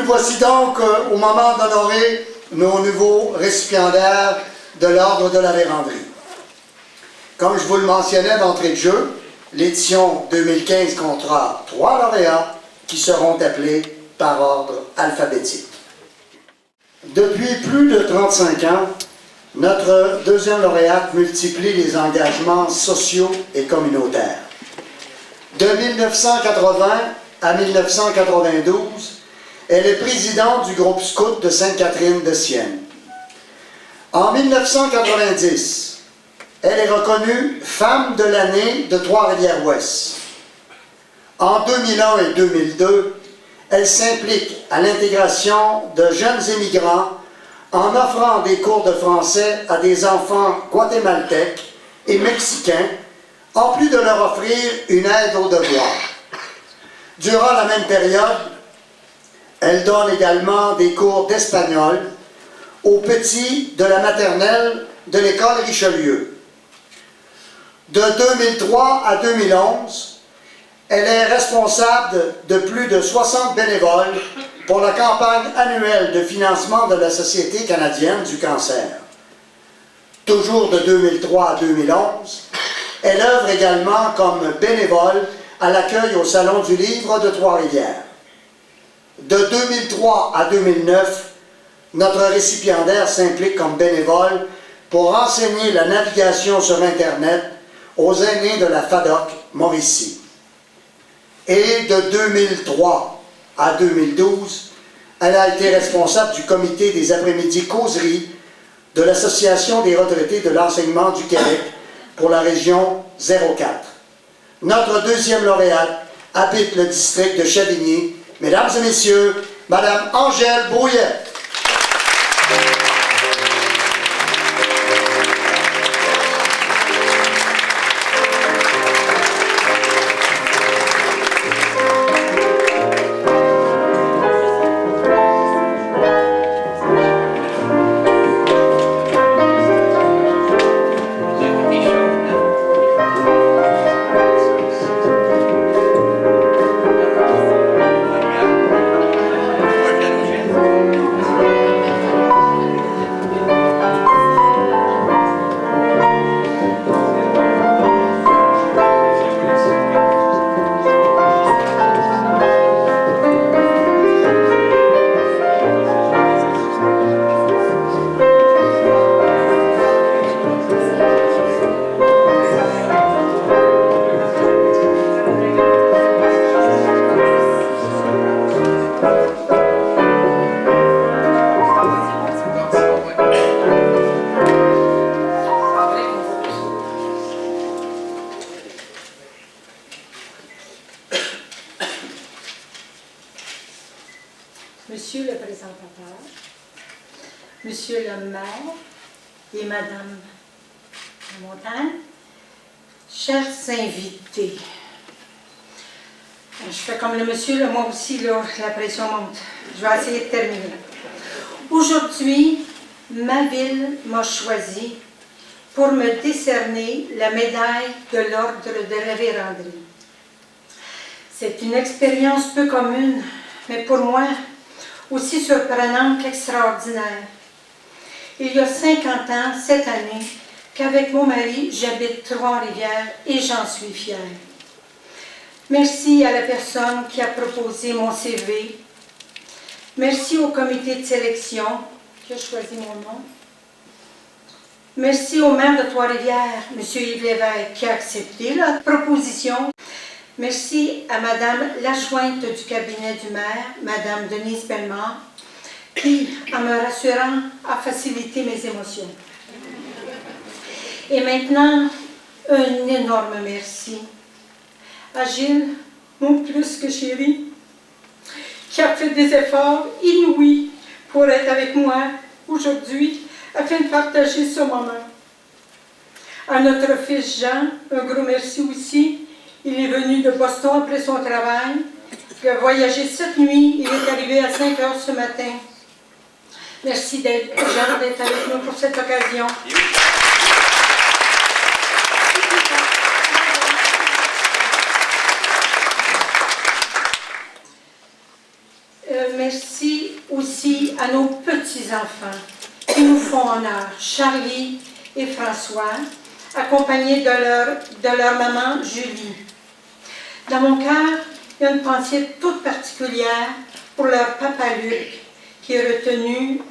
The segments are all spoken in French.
voici donc au moment d'honorer nos nouveaux récipiendaires de l'Ordre de la Vérandrie. Comme je vous le mentionnais d'entrée de jeu, l'édition 2015 comptera 3 lauréats qui seront appelés par ordre alphabétique. Depuis plus de 35 ans, notre deuxième lauréate multiplie les engagements sociaux et communautaires. De 1980 à 1992, elle est présidente du groupe scout de Sainte-Catherine de Sienne. En 1990, elle est reconnue Femme de l'année de Trois-Rivières-Ouest. En 2001 et 2002, elle s'implique à l'intégration de jeunes immigrants en offrant des cours de français à des enfants guatémaltèques et mexicains, en plus de leur offrir une aide aux devoirs. Durant la même période, elle donne également des cours d'espagnol aux petits de la maternelle de l'école Richelieu. De 2003 à 2011, elle est responsable de plus de 60 bénévoles pour la campagne annuelle de financement de la Société canadienne du cancer. Toujours de 2003 à 2011, elle œuvre également comme bénévole à l'accueil au Salon du Livre de Trois-Rivières. De 2003 à 2009, notre récipiendaire s'implique comme bénévole pour enseigner la navigation sur Internet aux aînés de la FADOC Mauricie. Et de 2003 à 2012, elle a été responsable du comité des après-midi causeries de l'Association des retraités de l'enseignement du Québec pour la région 04. Notre deuxième lauréate habite le district de Chavigny. Mesdames et messieurs, Madame Angèle Brouillet. Monsieur le présentateur, Monsieur le maire et Madame Montagne, chers invités, je fais comme le monsieur, là, moi aussi, là, la pression monte. Je vais essayer de terminer. Aujourd'hui, ma ville m'a choisi pour me décerner la médaille de l'Ordre de la Vérandrie. C'est une expérience peu commune, mais pour moi, aussi surprenante qu'extraordinaire. Il y a 50 ans, cette année, qu'avec mon mari, j'habite Trois-Rivières et j'en suis fière. Merci à la personne qui a proposé mon CV. Merci au comité de sélection qui a choisi mon nom. Merci au maire de Trois-Rivières, M. Yves Lévesque, qui a accepté la proposition. Merci à Madame l'adjointe du cabinet du maire, Madame Denise Bellemare, qui, en me rassurant, a facilité mes émotions. Et maintenant, un énorme merci à Gilles, mon plus que chéri, qui a fait des efforts inouïs pour être avec moi aujourd'hui afin de partager ce moment. À notre fils Jean, un gros merci aussi. Il est venu de Boston après son travail. Il a voyagé cette nuit. Il est arrivé à 5 heures ce matin. Merci Jean d'être avec nous pour cette occasion. Merci aussi à nos petits-enfants qui nous font honneur, Charlie et François, accompagnés de leur maman Julie. Dans mon cœur, il y a une pensée toute particulière pour leur papa Luc, qui est retenu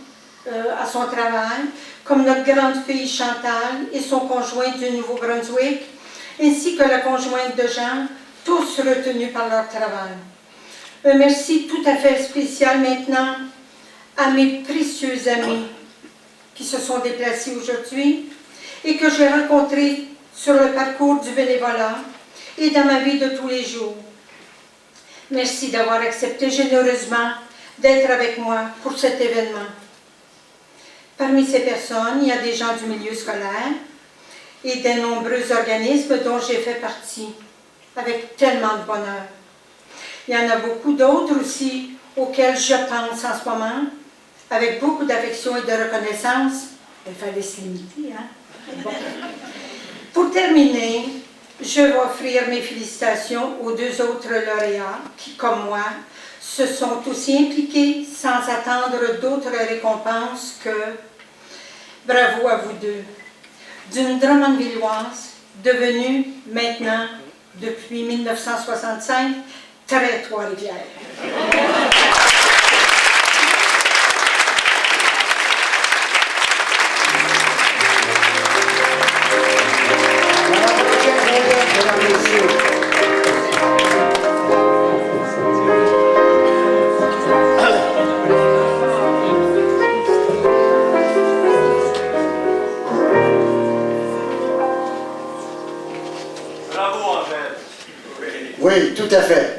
à son travail, comme notre grande fille Chantal et son conjoint du Nouveau-Brunswick, ainsi que la conjointe de Jean, tous retenus par leur travail. Un merci tout à fait spécial maintenant à mes précieux amis qui se sont déplacés aujourd'hui et que j'ai rencontrés sur le parcours du bénévolat et dans ma vie de tous les jours. Merci d'avoir accepté généreusement d'être avec moi pour cet événement. Parmi ces personnes, il y a des gens du milieu scolaire et des nombreux organismes dont j'ai fait partie, avec tellement de bonheur. Il y en a beaucoup d'autres aussi auxquels je pense en ce moment, avec beaucoup d'affection et de reconnaissance. Il fallait se limiter, hein? Bon. Pour terminer, je vais offrir mes félicitations aux deux autres lauréats qui, comme moi, se sont aussi impliqués sans attendre d'autres récompenses que bravo à vous deux. D'une Drummondvilloise devenue maintenant, depuis 1965, très Trois-Rivières. Oui, tout à fait.